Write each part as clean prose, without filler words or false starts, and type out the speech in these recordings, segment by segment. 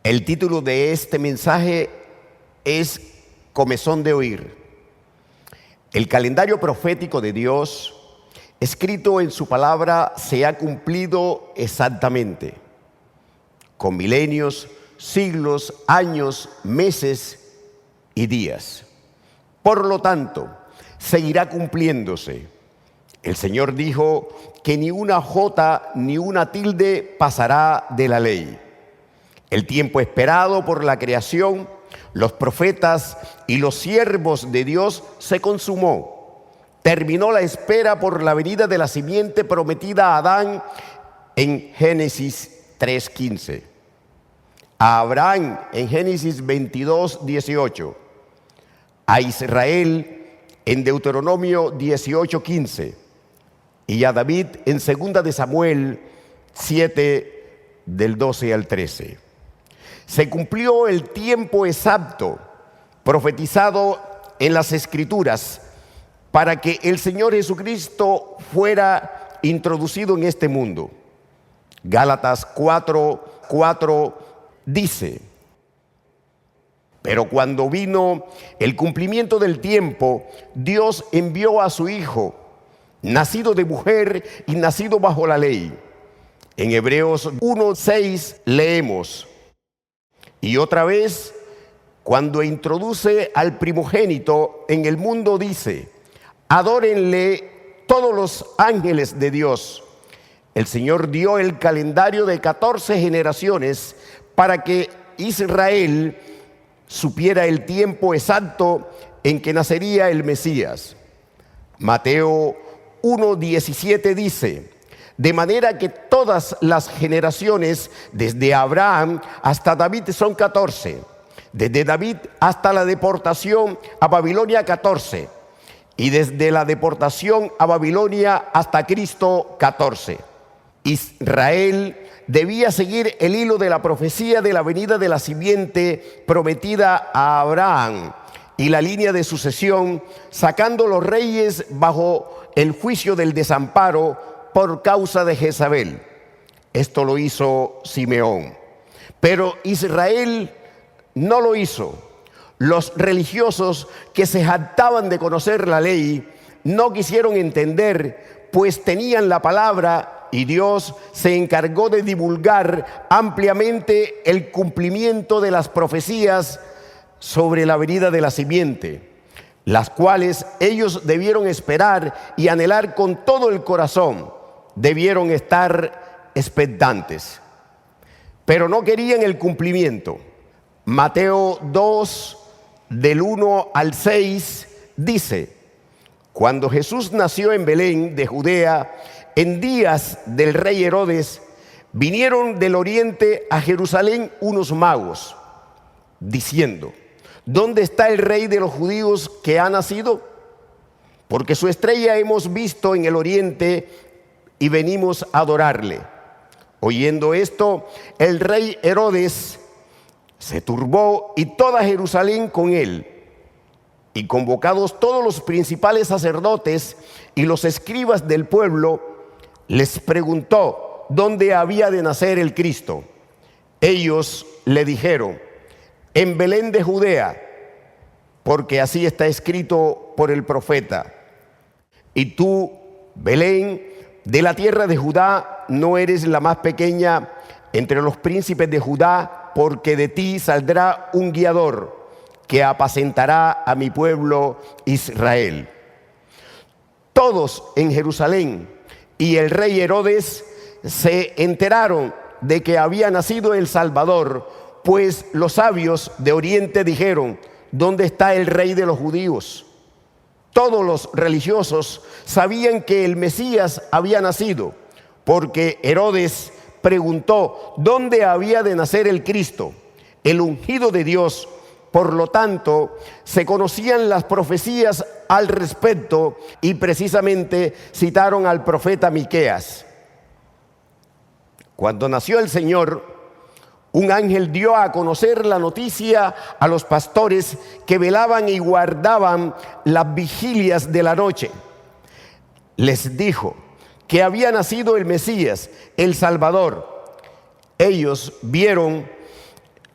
El título de este mensaje es Comezón de oír. El calendario profético de Dios, escrito en su palabra, se ha cumplido exactamente, con milenios, siglos, años, meses y días. Por lo tanto, seguirá cumpliéndose. El Señor dijo que ni una jota ni una tilde pasará de la ley. El tiempo esperado por la creación, los profetas y los siervos de Dios se consumó. Terminó la espera por la venida de la simiente prometida a Adán en Génesis 3:15. A Abraham en Génesis 22:18. A Israel en Deuteronomio 18:15. Y a David en 2 de Samuel 7, del 12 al 13. Se cumplió el tiempo exacto profetizado en las Escrituras para que el Señor Jesucristo fuera introducido en este mundo. Gálatas 4:4 dice: pero cuando vino el cumplimiento del tiempo, Dios envió a su Hijo, nacido de mujer y nacido bajo la ley. En Hebreos 1:6 leemos: y otra vez, cuando introduce al primogénito en el mundo, dice: adórenle todos los ángeles de Dios. El Señor dio el calendario de 14 generaciones para que Israel supiera el tiempo exacto en que nacería el Mesías. Mateo 1:17 dice: de manera que todas las generaciones desde Abraham hasta David son 14, desde David hasta la deportación a Babilonia 14, y desde la deportación a Babilonia hasta Cristo 14. Israel debía seguir el hilo de la profecía de la venida de la simiente prometida a Abraham y la línea de sucesión, sacando los reyes bajo el juicio del desamparo por causa de Jezabel. Esto lo hizo Simeón. Pero Israel no lo hizo. Los religiosos que se jactaban de conocer la ley no quisieron entender, pues tenían la palabra, y Dios se encargó de divulgar ampliamente el cumplimiento de las profecías sobre la venida de la simiente, las cuales ellos debieron esperar y anhelar con todo el corazón. Debieron estar expectantes, pero no querían el cumplimiento. Mateo 2, del 1 al 6 dice: cuando Jesús nació en Belén de Judea, en días del rey Herodes, vinieron del oriente a Jerusalén unos magos, diciendo: ¿dónde está el rey de los judíos que ha nacido? Porque su estrella hemos visto en el oriente y venimos a adorarle. Oyendo esto, el rey Herodes se turbó y toda Jerusalén con él. Y convocados todos los principales sacerdotes y los escribas del pueblo, les preguntó dónde había de nacer el Cristo. Ellos le dijeron: en Belén de Judea, porque así está escrito por el profeta: y tú, Belén, de la tierra de Judá, no eres la más pequeña entre los príncipes de Judá, porque de ti saldrá un guiador que apacentará a mi pueblo Israel. Todos en Jerusalén y el rey Herodes se enteraron de que había nacido el Salvador, pues los sabios de Oriente dijeron: ¿dónde está el rey de los judíos? Todos los religiosos sabían que el Mesías había nacido, porque Herodes preguntó dónde había de nacer el Cristo, el ungido de Dios. Por lo tanto, se conocían las profecías al respecto y precisamente citaron al profeta Miqueas. Cuando nació el Señor, un ángel dio a conocer la noticia a los pastores que velaban y guardaban las vigilias de la noche. Les dijo que había nacido el Mesías, el Salvador. Ellos vieron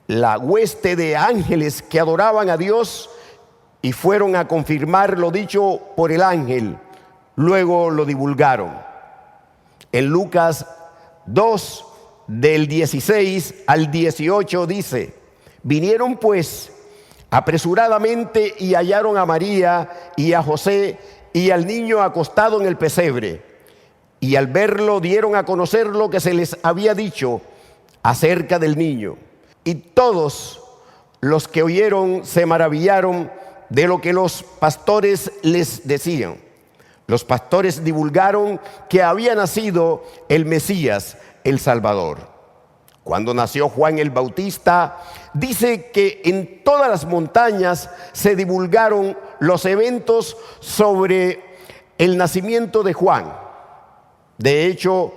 la hueste de ángeles que adoraban a Dios y fueron a confirmar lo dicho por el ángel. Luego lo divulgaron. En Lucas 2, del 16 al 18 dice: vinieron pues apresuradamente y hallaron a María y a José y al niño acostado en el pesebre. Y al verlo dieron a conocer lo que se les había dicho acerca del niño. Y todos los que oyeron se maravillaron de lo que los pastores les decían. Los pastores divulgaron que había nacido el Mesías, el Salvador. Cuando nació Juan el Bautista, dice que en todas las montañas se divulgaron los eventos sobre el nacimiento de Juan. De hecho,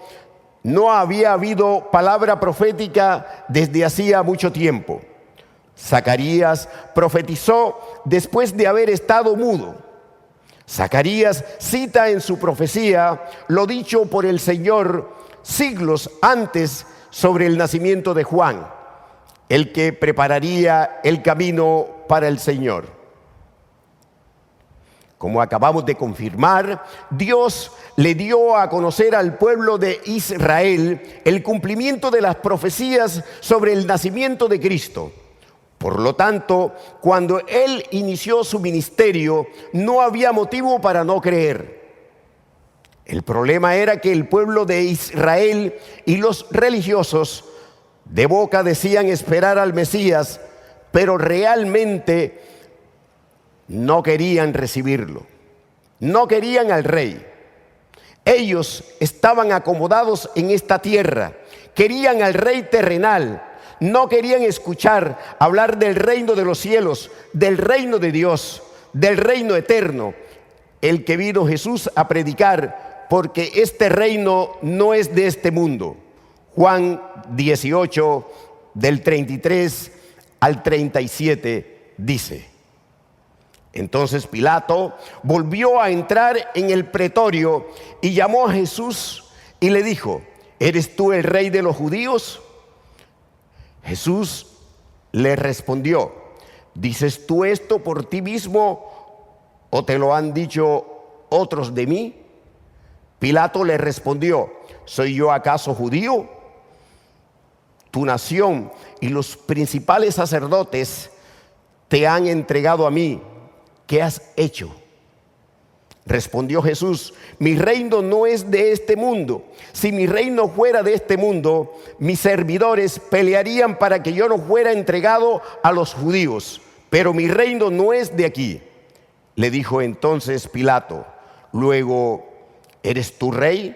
no había habido palabra profética desde hacía mucho tiempo. Zacarías profetizó después de haber estado mudo. Zacarías cita en su profecía lo dicho por el Señor siglos antes sobre el nacimiento de Juan, el que prepararía el camino para el Señor. Como acabamos de confirmar, Dios le dio a conocer al pueblo de Israel el cumplimiento de las profecías sobre el nacimiento de Cristo. Por lo tanto, cuando Él inició su ministerio, no había motivo para no creer. El problema era que el pueblo de Israel y los religiosos de boca decían esperar al Mesías, pero realmente no querían recibirlo. No querían al rey. Ellos estaban acomodados en esta tierra. Querían al rey terrenal. No querían escuchar hablar del reino de los cielos, del reino de Dios, del reino eterno, el que vino Jesús a predicar, porque este reino no es de este mundo. Juan 18, del 33 al 37, dice: entonces Pilato volvió a entrar en el pretorio y llamó a Jesús y le dijo: ¿eres tú el rey de los judíos? Jesús le respondió: ¿dices tú esto por ti mismo o te lo han dicho otros de mí? Pilato le respondió: ¿soy yo acaso judío? Tu nación y los principales sacerdotes te han entregado a mí. ¿Qué has hecho? Respondió Jesús: mi reino no es de este mundo. Si mi reino fuera de este mundo, mis servidores pelearían para que yo no fuera entregado a los judíos. Pero mi reino no es de aquí. Le dijo entonces Pilato: luego, ¿eres tú rey?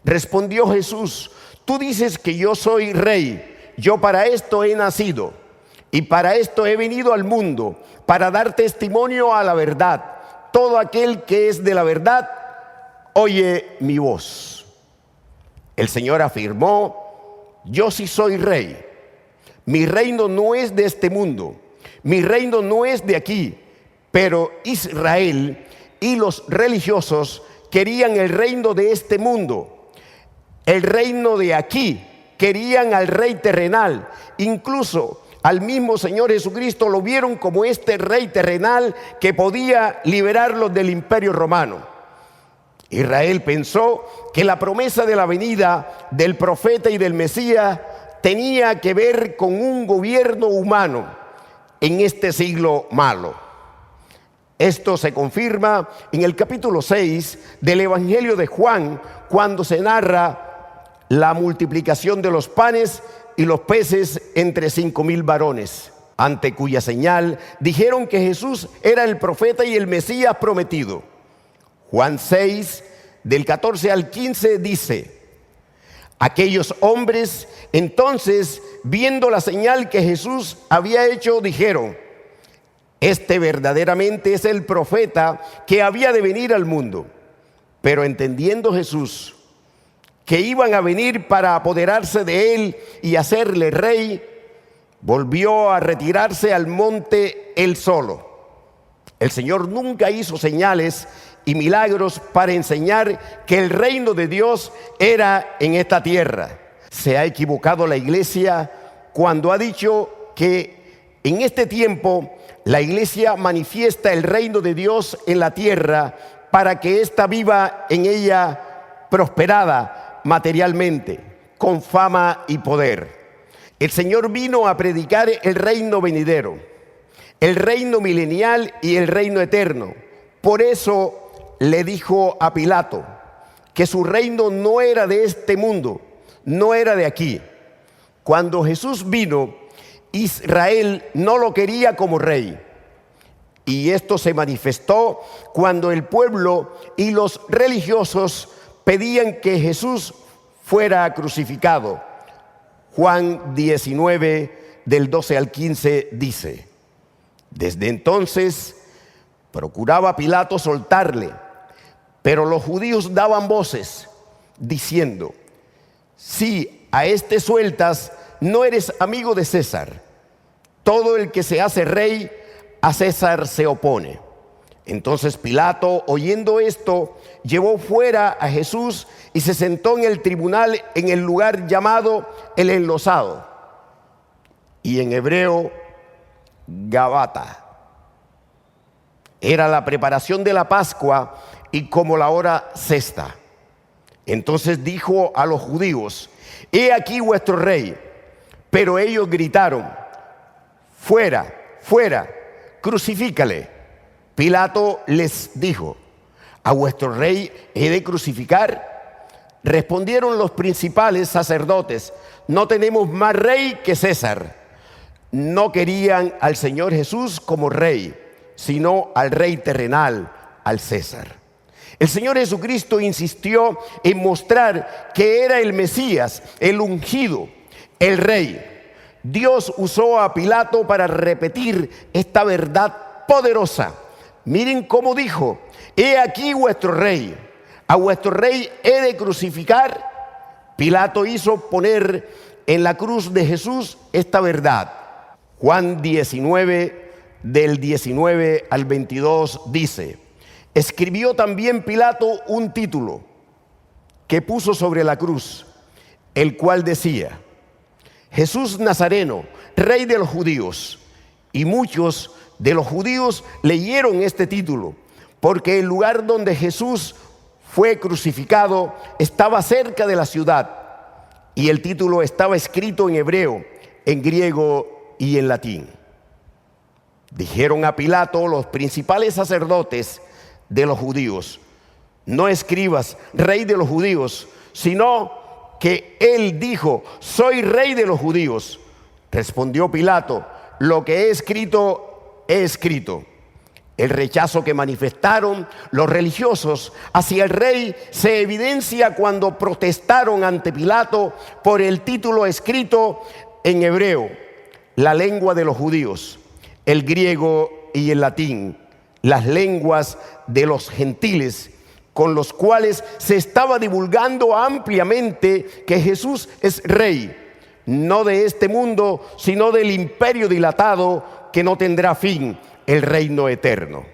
Respondió Jesús: tú dices que yo soy rey. Yo para esto he nacido y para esto he venido al mundo, para dar testimonio a la verdad. Todo aquel que es de la verdad, oye mi voz. El Señor afirmó: yo sí soy rey. Mi reino no es de este mundo. Mi reino no es de aquí. Pero Israel y los religiosos querían el reino de este mundo, el reino de aquí. Querían al rey terrenal. Incluso al mismo Señor Jesucristo lo vieron como este rey terrenal que podía liberarlos del imperio romano. Israel pensó que la promesa de la venida del profeta y del Mesías tenía que ver con un gobierno humano en este siglo malo. Esto se confirma en el capítulo 6 del Evangelio de Juan, cuando se narra la multiplicación de los panes y los peces entre 5,000 varones, ante cuya señal dijeron que Jesús era el profeta y el Mesías prometido. Juan 6, del 14 al 15 dice: aquellos hombres entonces, viendo la señal que Jesús había hecho, dijeron: este verdaderamente es el profeta que había de venir al mundo. Pero entendiendo Jesús que iban a venir para apoderarse de él y hacerle rey, volvió a retirarse al monte él solo. El Señor nunca hizo señales y milagros para enseñar que el reino de Dios era en esta tierra. Se ha equivocado la iglesia cuando ha dicho que en este tiempo la iglesia manifiesta el reino de Dios en la tierra para que ésta viva en ella prosperada materialmente, con fama y poder. El Señor vino a predicar el reino venidero, el reino milenial y el reino eterno. Por eso le dijo a Pilato que su reino no era de este mundo, no era de aquí. Cuando Jesús vino, Israel no lo quería como rey. Y esto se manifestó cuando el pueblo y los religiosos pedían que Jesús fuera crucificado. Juan 19, del 12 al 15 dice: desde entonces procuraba Pilato soltarle, pero los judíos daban voces diciendo: si a este sueltas, no eres amigo de César. Todo el que se hace rey, a César se opone. Entonces Pilato, oyendo esto, llevó fuera a Jesús y se sentó en el tribunal en el lugar llamado el Enlosado, y en hebreo Gabata. Era la preparación de la Pascua y como la hora sexta. Entonces dijo a los judíos: he aquí vuestro rey. Pero ellos gritaron: fuera, fuera, crucifícale. Pilato les dijo: ¿a vuestro rey he de crucificar? Respondieron los principales sacerdotes: no tenemos más rey que César. No querían al Señor Jesús como rey, sino al rey terrenal, al César. El Señor Jesucristo insistió en mostrar que era el Mesías, el ungido, el rey. Dios usó a Pilato para repetir esta verdad poderosa. Miren cómo dijo: he aquí vuestro rey. ¿A vuestro rey he de crucificar? Pilato hizo poner en la cruz de Jesús esta verdad. Juan 19, del 19 al 22 dice: escribió también Pilato un título que puso sobre la cruz, el cual decía: Jesús Nazareno, rey de los judíos. Y muchos de los judíos leyeron este título, porque el lugar donde Jesús fue crucificado estaba cerca de la ciudad, y el título estaba escrito en hebreo, en griego y en latín. Dijeron a Pilato los principales sacerdotes de los judíos: no escribas rey de los judíos, sino que él dijo: soy rey de los judíos. Respondió Pilato: lo que he escrito, he escrito. El rechazo que manifestaron los religiosos hacia el rey se evidencia cuando protestaron ante Pilato por el título escrito en hebreo, la lengua de los judíos, el griego y el latín, las lenguas de los gentiles, con los cuales se estaba divulgando ampliamente que Jesús es rey, no de este mundo, sino del imperio dilatado que no tendrá fin, el reino eterno.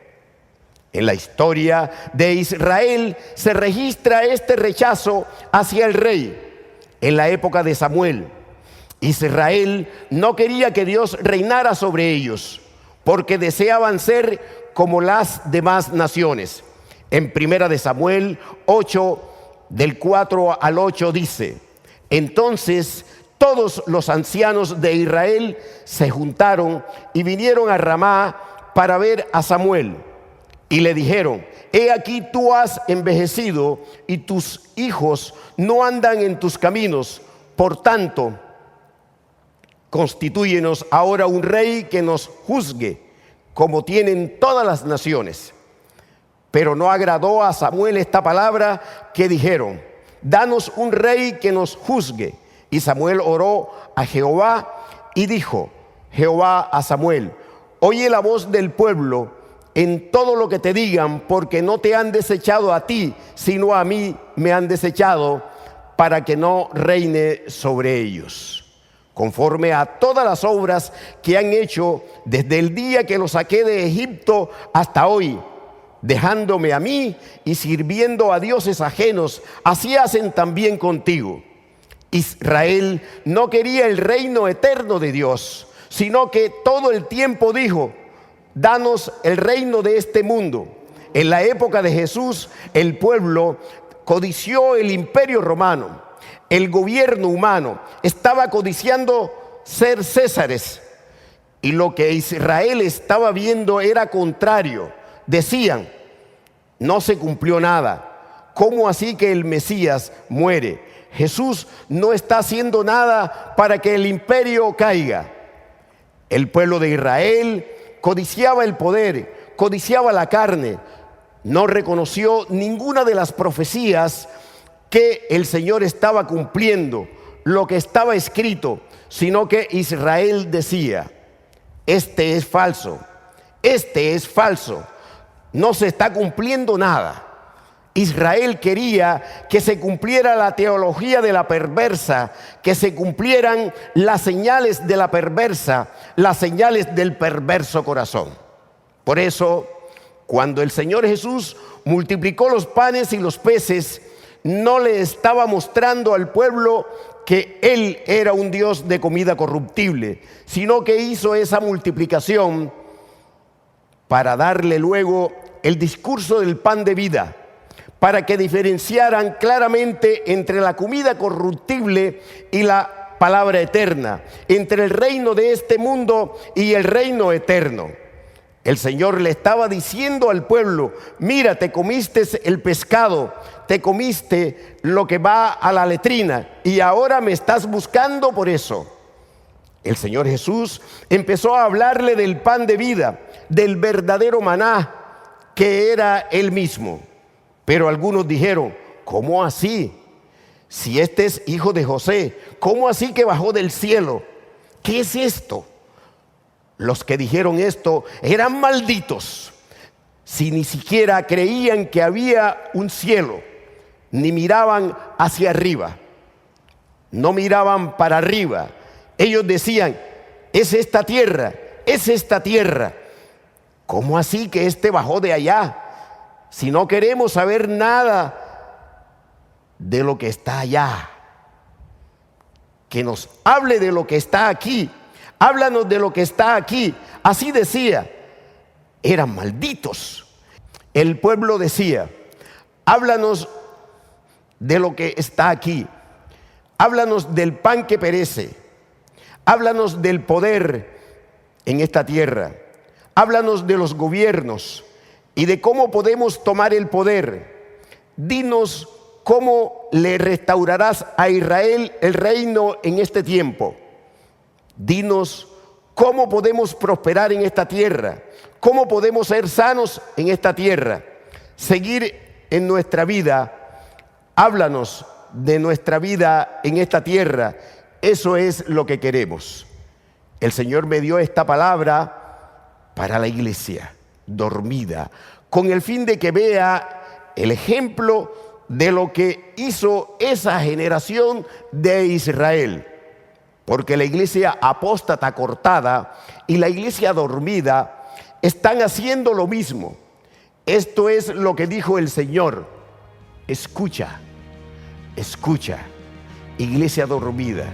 En la historia de Israel se registra este rechazo hacia el rey. En la época de Samuel, Israel no quería que Dios reinara sobre ellos, porque deseaban ser como las demás naciones. En primera de Samuel 8, del 4 al 8 dice: entonces todos los ancianos de Israel se juntaron y vinieron a Ramá para ver a Samuel. Y le dijeron: he aquí tú has envejecido y tus hijos no andan en tus caminos. Por tanto, constitúyenos ahora un rey que nos juzgue, como tienen todas las naciones. Pero no agradó a Samuel esta palabra que dijeron: danos un rey que nos juzgue. Y Samuel oró a Jehová y dijo Jehová a Samuel: oye la voz del pueblo en todo lo que te digan, porque no te han desechado a ti, sino a mí me han desechado, para que no reine sobre ellos, conforme a todas las obras que han hecho desde el día que los saqué de Egipto hasta hoy, dejándome a mí y sirviendo a dioses ajenos. Así hacen también contigo. Israel no quería el reino eterno de Dios, sino que todo el tiempo dijo: danos el reino de este mundo. En la época de Jesús, el pueblo codició el imperio romano, el gobierno humano, estaba codiciando ser césares, y lo que Israel estaba viendo era contrario. Decían: no se cumplió nada. ¿Cómo así que el Mesías muere? Jesús no está haciendo nada para que el imperio caiga. El pueblo de Israel codiciaba el poder, codiciaba la carne, no reconoció ninguna de las profecías que el Señor estaba cumpliendo, lo que estaba escrito, sino que Israel decía: este es falso, no se está cumpliendo nada. Israel quería que se cumpliera la teología de la perversa, que se cumplieran las señales de la perversa, las señales del perverso corazón. Por eso, cuando el Señor Jesús multiplicó los panes y los peces, no le estaba mostrando al pueblo que Él era un Dios de comida corruptible, sino que hizo esa multiplicación para darle luego el discurso del pan de vida, para que diferenciaran claramente entre la comida corruptible y la palabra eterna, entre el reino de este mundo y el reino eterno. El Señor le estaba diciendo al pueblo: mira, te comiste el pescado, te comiste lo que va a la letrina y ahora me estás buscando por eso. El Señor Jesús empezó a hablarle del pan de vida, del verdadero maná, que era Él mismo. Pero algunos dijeron: ¿cómo así? Si este es hijo de José, ¿cómo así que bajó del cielo? ¿Qué es esto? Los que dijeron esto eran malditos, si ni siquiera creían que había un cielo, ni miraban hacia arriba, no miraban para arriba. Ellos decían: es esta tierra, es esta tierra. ¿Cómo así que este bajó de allá? Si no queremos saber nada de lo que está allá, que nos hable de lo que está aquí. Háblanos de lo que está aquí. Así decía. Eran malditos. El pueblo decía: háblanos de lo que está aquí. Háblanos del pan que perece. Háblanos del poder en esta tierra. Háblanos de los gobiernos y de cómo podemos tomar el poder. Dinos cómo le restaurarás a Israel el reino en este tiempo. Dinos cómo podemos prosperar en esta tierra, cómo podemos ser sanos en esta tierra, seguir en nuestra vida. Háblanos de nuestra vida en esta tierra. Eso es lo que queremos. El Señor me dio esta palabra para la iglesia dormida, con el fin de que vea el ejemplo de lo que hizo esa generación de Israel. Porque la iglesia apóstata cortada y la iglesia dormida están haciendo lo mismo. Esto es lo que dijo el Señor: escucha, escucha, iglesia dormida,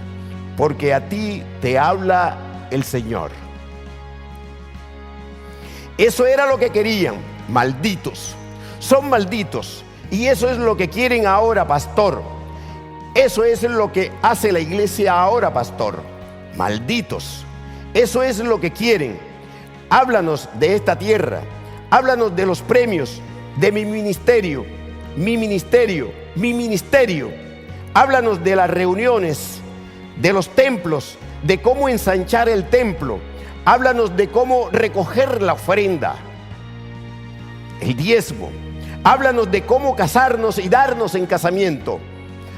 porque a ti te habla el Señor. Eso era lo que querían. Malditos, son malditos. Y eso es lo que quieren ahora, pastor. Eso es lo que hace la iglesia ahora, pastor. Malditos. Eso es lo que quieren. Háblanos de esta tierra. Háblanos de los premios, de mi ministerio, mi ministerio, mi ministerio. Háblanos de las reuniones, de los templos, de cómo ensanchar el templo. Háblanos de cómo recoger la ofrenda, el diezmo. Háblanos de cómo casarnos y darnos en casamiento.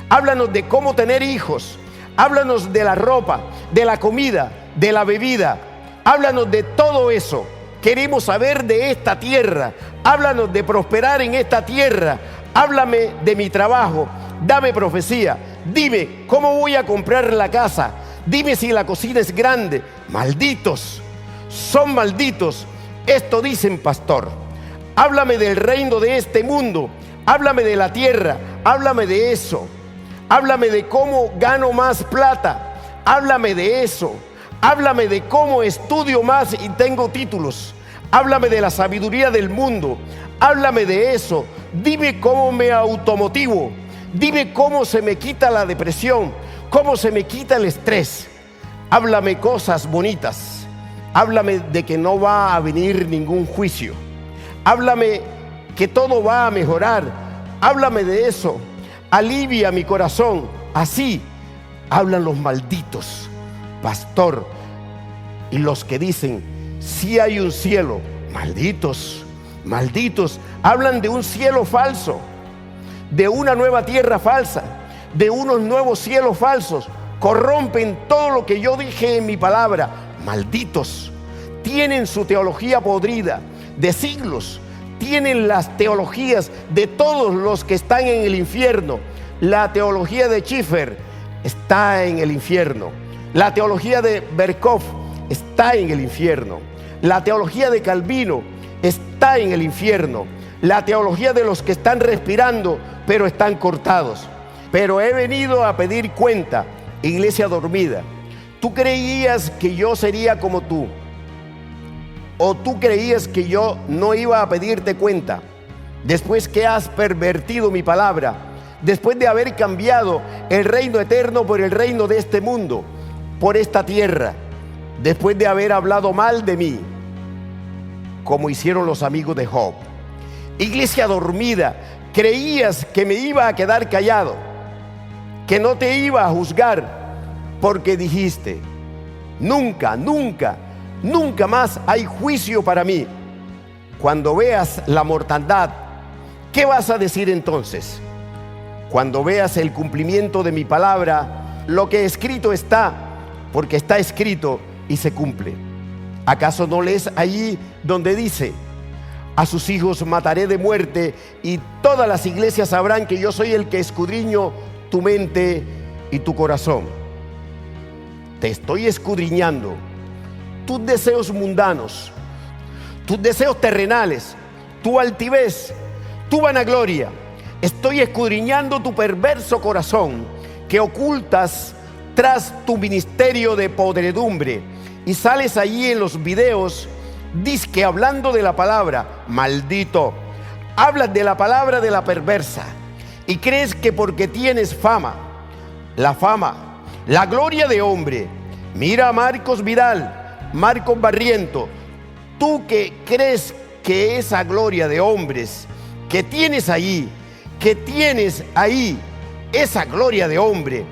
Háblanos de cómo tener hijos. Háblanos de la ropa, de la comida, de la bebida. Háblanos de todo eso. Queremos saber de esta tierra. Háblanos de prosperar en esta tierra. Háblame de mi trabajo. Dame profecía. Dime cómo voy a comprar la casa. Dime si la cocina es grande. Malditos, son malditos. Esto dicen, pastor. Háblame del reino de este mundo. Háblame de la tierra. Háblame de eso. Háblame de cómo gano más plata. Háblame de eso. Háblame de cómo estudio más y tengo títulos. Háblame de la sabiduría del mundo. Háblame de eso. Dime cómo me automotivo. Dime cómo se me quita la depresión, cómo se me quita el estrés. Háblame cosas bonitas. Háblame de que no va a venir ningún juicio. Háblame que todo va a mejorar. Háblame de eso. Alivia mi corazón. Así hablan los malditos, pastor, y los que dicen, sí hay un cielo. Malditos, malditos. Hablan de un cielo falso, de una nueva tierra falsa, de unos nuevos cielos falsos. Corrompen todo lo que yo dije en mi palabra. Malditos. Tienen su teología podrida de siglos. Tienen las teologías de todos los que están en el infierno. La teología de Schiffer está en el infierno. La teología de Berkhof está en el infierno. La teología de Calvino está en el infierno. La teología de los que están respirando pero están cortados. Pero he venido a pedir cuenta, iglesia dormida. ¿Tú creías que yo sería como tú? ¿O tú creías que yo no iba a pedirte cuenta? Después que has pervertido mi palabra, después de haber cambiado el reino eterno por el reino de este mundo, por esta tierra, después de haber hablado mal de mí, como hicieron los amigos de Job. Iglesia dormida, creías que me iba a quedar callado, que no te iba a juzgar, porque dijiste, nunca, nunca, nunca más hay juicio para mí. Cuando veas la mortandad, ¿qué vas a decir entonces? Cuando veas el cumplimiento de mi palabra, lo que escrito está, porque está escrito y se cumple. ¿Acaso no lees allí donde dice, a sus hijos mataré de muerte y todas las iglesias sabrán que yo soy el que escudriño tu mente y tu corazón? Te estoy escudriñando tus deseos mundanos, tus deseos terrenales, tu altivez, tu vanagloria. Estoy escudriñando tu perverso corazón que ocultas tras tu ministerio de podredumbre y sales allí en los videos, dizque hablando de la palabra, maldito. Hablas de la palabra de la perversa y crees que porque tienes fama, la gloria de hombre. Mira a Marcos Vidal, Marcos Barriento, tú que crees que esa gloria de hombres que tienes ahí, esa gloria de hombre,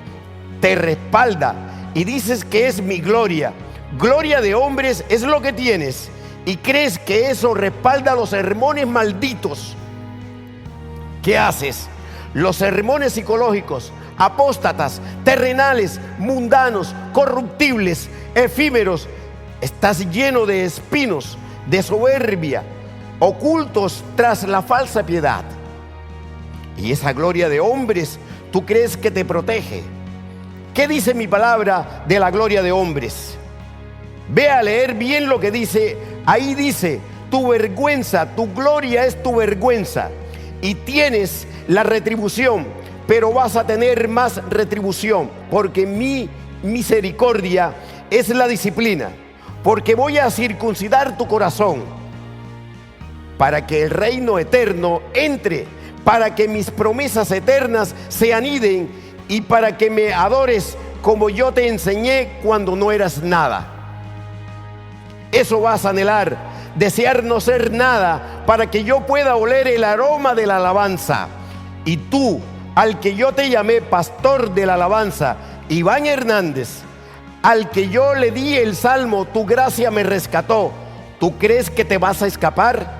te respalda y dices que es mi gloria. Gloria de hombres es lo que tienes y crees que eso respalda los sermones malditos. ¿Qué haces? Los sermones psicológicos, apóstatas, terrenales, mundanos, corruptibles, efímeros. Estás lleno de espinos, de soberbia, ocultos tras la falsa piedad. Y esa gloria de hombres, ¿tú crees que te protege? ¿Qué dice mi palabra de la gloria de hombres? Ve a leer bien lo que dice. Ahí dice, tu vergüenza, tu gloria es tu vergüenza. Y tienes la retribución, pero vas a tener más retribución, porque mi misericordia es la disciplina, porque voy a circuncidar tu corazón, para que el reino eterno entre, para que mis promesas eternas se aniden y para que me adores como yo te enseñé cuando no eras nada. Eso vas a anhelar, desear no ser nada, para que yo pueda oler el aroma de la alabanza. Y tú, al que yo te llamé pastor de la alabanza, Iván Hernández, al que yo le di el salmo, tu gracia me rescató, ¿tú crees que te vas a escapar?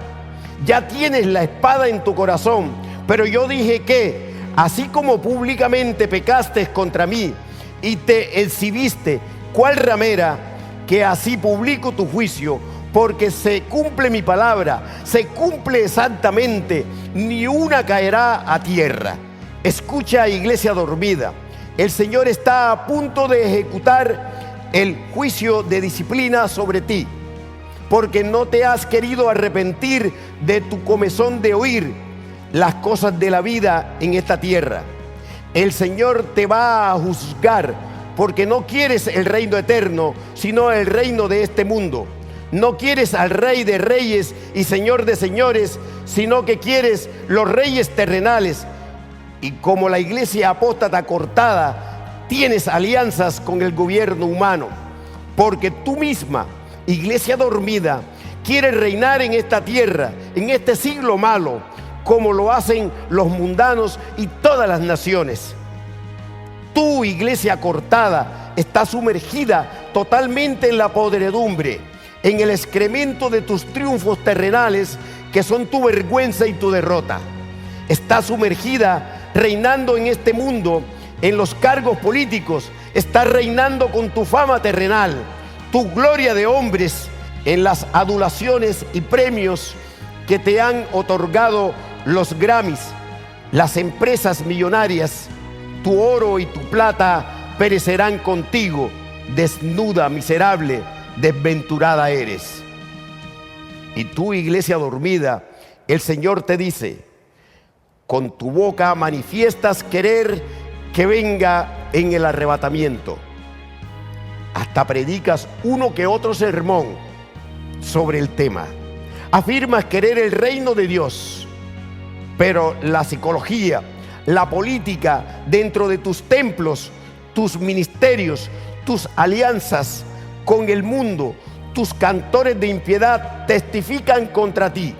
Ya tienes la espada en tu corazón, pero yo dije que, así como públicamente pecaste contra mí y te exhibiste, ¿cuál ramera? Que así publico tu juicio, porque se cumple mi palabra, se cumple exactamente, ni una caerá a tierra. Escucha, iglesia dormida, el Señor está a punto de ejecutar el juicio de disciplina sobre ti, porque no te has querido arrepentir de tu comezón de oír las cosas de la vida en esta tierra. El Señor te va a juzgar porque no quieres el reino eterno, sino el reino de este mundo. No quieres al Rey de Reyes y Señor de Señores, sino que quieres los reyes terrenales. Y como la iglesia apóstata cortada, tienes alianzas con el gobierno humano, porque tú misma, iglesia dormida, quieres reinar en esta tierra, en este siglo malo, como lo hacen los mundanos y todas las naciones. Tu iglesia cortada está sumergida totalmente en la podredumbre, en el excremento de tus triunfos terrenales, que son tu vergüenza y tu derrota. Está sumergida reinando en este mundo, en los cargos políticos. Está reinando con tu fama terrenal, tu gloria de hombres, en las adulaciones y premios que te han otorgado los Grammys, las empresas millonarias. Tu oro y tu plata perecerán contigo. Desnuda, miserable, desventurada eres. Y tú, iglesia dormida, el Señor te dice: con tu boca manifiestas querer que venga en el arrebatamiento. Hasta predicas uno que otro sermón sobre el tema. Afirmas querer el reino de Dios, pero la psicología, la política dentro de tus templos, tus ministerios, tus alianzas con el mundo, tus cantores de impiedad testifican contra ti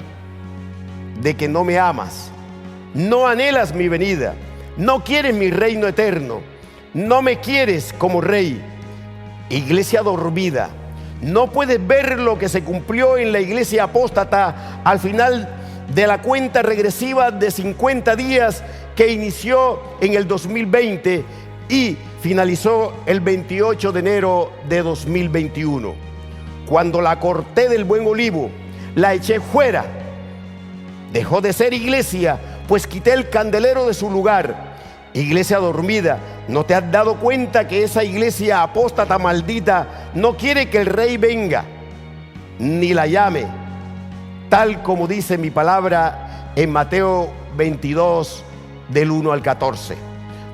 de que no me amas, no anhelas mi venida, no quieres mi reino eterno, no me quieres como rey. Iglesia dormida, no puedes ver lo que se cumplió en la iglesia apóstata al final de la cuenta regresiva de 50 días que inició en el 2020 y finalizó el 28 de enero de 2021. Cuando la corté del buen olivo, la eché fuera. Dejó de ser iglesia, pues quité el candelero de su lugar. Iglesia dormida, ¿no te has dado cuenta que esa iglesia apóstata maldita no quiere que el rey venga, ni la llame, tal como dice mi palabra en Mateo 22, del 1 al 14?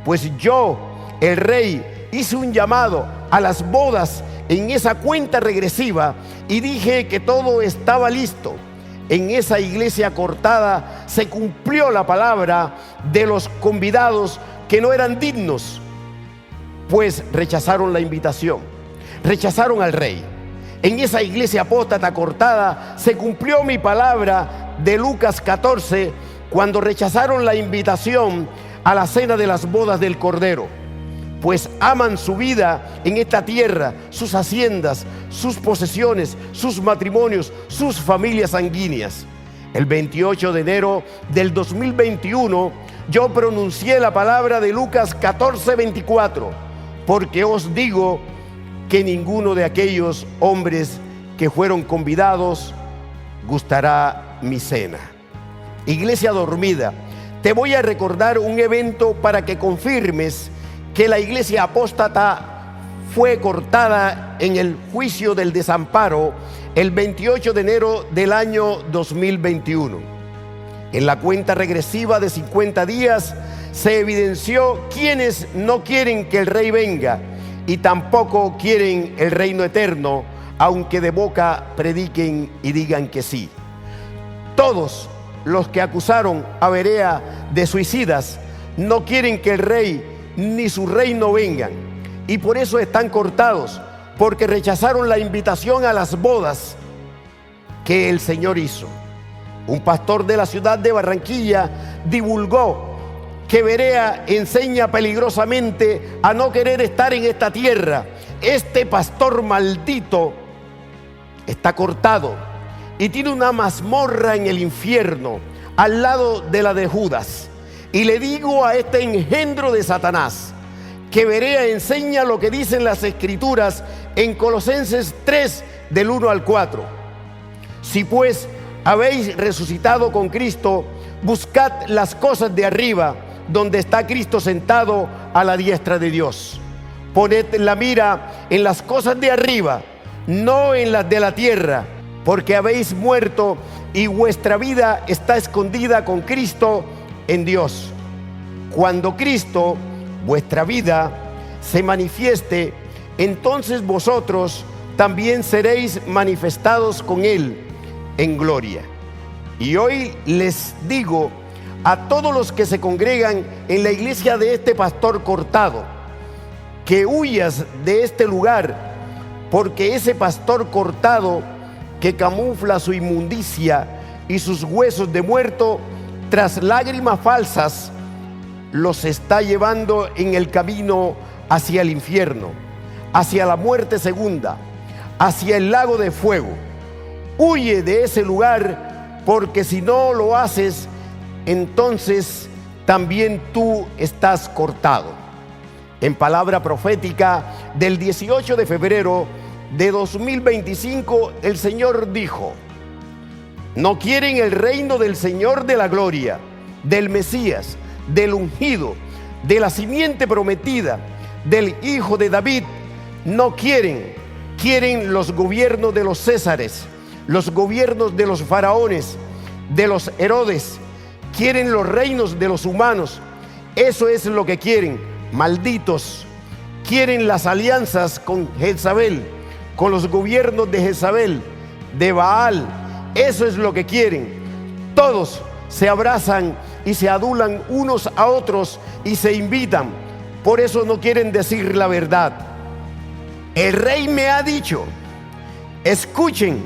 Pues yo, el rey, hice un llamado a las bodas en esa cuenta regresiva y dije que todo estaba listo. En esa iglesia cortada se cumplió la palabra de los convidados que no eran dignos, pues rechazaron la invitación, rechazaron al rey. En esa iglesia apóstata cortada se cumplió mi palabra de Lucas 14, cuando rechazaron la invitación a la cena de las bodas del Cordero, pues aman su vida en esta tierra, sus haciendas, sus posesiones, sus matrimonios, sus familias sanguíneas. El 28 de enero del 2021 yo pronuncié la palabra de Lucas 14:24, porque os digo que ninguno de aquellos hombres que fueron convidados gustará mi cena. Iglesia dormida, te voy a recordar un evento para que confirmes que la iglesia apóstata fue cortada en el juicio del desamparo el 28 de enero del año 2021. En la cuenta regresiva de 50 días se evidenció quienes no quieren que el rey venga y tampoco quieren el reino eterno, aunque de boca prediquen y digan que sí. Todos los que acusaron a Berea de suicidas no quieren que el rey ni su reino vengan, y por eso están cortados, porque rechazaron la invitación a las bodas que el Señor hizo. Un pastor de la ciudad de Barranquilla divulgó que Berea enseña peligrosamente a no querer estar en esta tierra. Este pastor maldito está cortado y tiene una mazmorra en el infierno al lado de la de Judas. Y le digo a este engendro de Satanás que Berea enseña lo que dicen las Escrituras en Colosenses 3, del 1 al 4. Si pues habéis resucitado con Cristo, buscad las cosas de arriba, donde está Cristo sentado a la diestra de Dios. Poned la mira en las cosas de arriba, no en las de la tierra, porque habéis muerto y vuestra vida está escondida con Cristo en Dios. Cuando Cristo, vuestra vida, se manifieste, entonces vosotros también seréis manifestados con Él en gloria. Y hoy les digo a todos los que se congregan en la iglesia de este pastor Cortado, que huyas de este lugar, porque ese pastor Cortado, que camufla su inmundicia y sus huesos de muerto tras lágrimas falsas, los está llevando en el camino hacia el infierno, hacia la muerte segunda, hacia el lago de fuego. Huye de ese lugar, porque si no lo haces, entonces también tú estás cortado. En palabra profética del 18 de febrero de 2025, el Señor dijo: no quieren el reino del Señor de la gloria, del Mesías, del ungido, de la simiente prometida, del Hijo de David. No quieren. Quieren los gobiernos de los Césares, los gobiernos de los faraones, de los Herodes. Quieren los reinos de los humanos. Eso es lo que quieren, malditos. Quieren las alianzas con Jezabel, con los gobiernos de Jezabel, de Baal. Eso es lo que quieren. Todos se abrazan y se adulan unos a otros y se invitan. Por eso no quieren decir la verdad. El rey me ha dicho: escuchen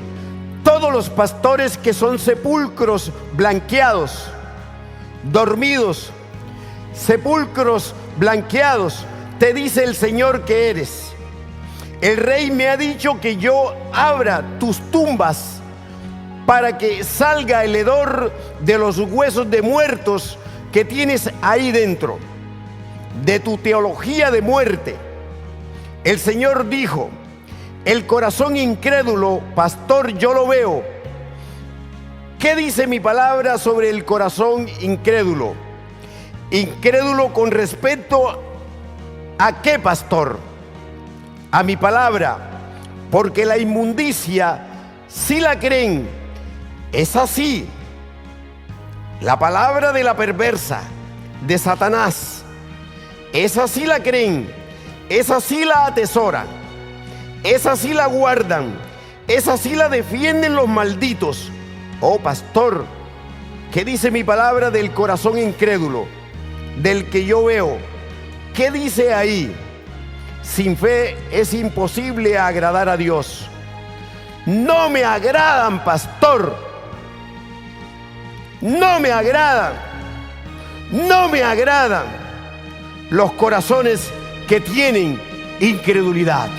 todos los pastores que son sepulcros blanqueados, dormidos, sepulcros blanqueados, te dice el Señor que eres. El rey me ha dicho que yo abra tus tumbas para que salga el hedor de los huesos de muertos que tienes ahí dentro, de tu teología de muerte. El Señor dijo: el corazón incrédulo, pastor, yo lo veo. ¿Qué dice mi palabra sobre el corazón incrédulo? Incrédulo con respecto ¿a qué, pastor? A mi palabra, porque la inmundicia sí la creen. Es así. La palabra de la perversa, de Satanás, esa sí la creen, esa sí la atesoran, esa sí la guardan, esa sí la defienden los malditos. Oh pastor, ¿qué dice mi palabra del corazón incrédulo, del que yo veo? ¿Qué dice ahí? Sin fe es imposible agradar a Dios. No me agradan, pastor. No me agradan. No me agradan los corazones que tienen incredulidad.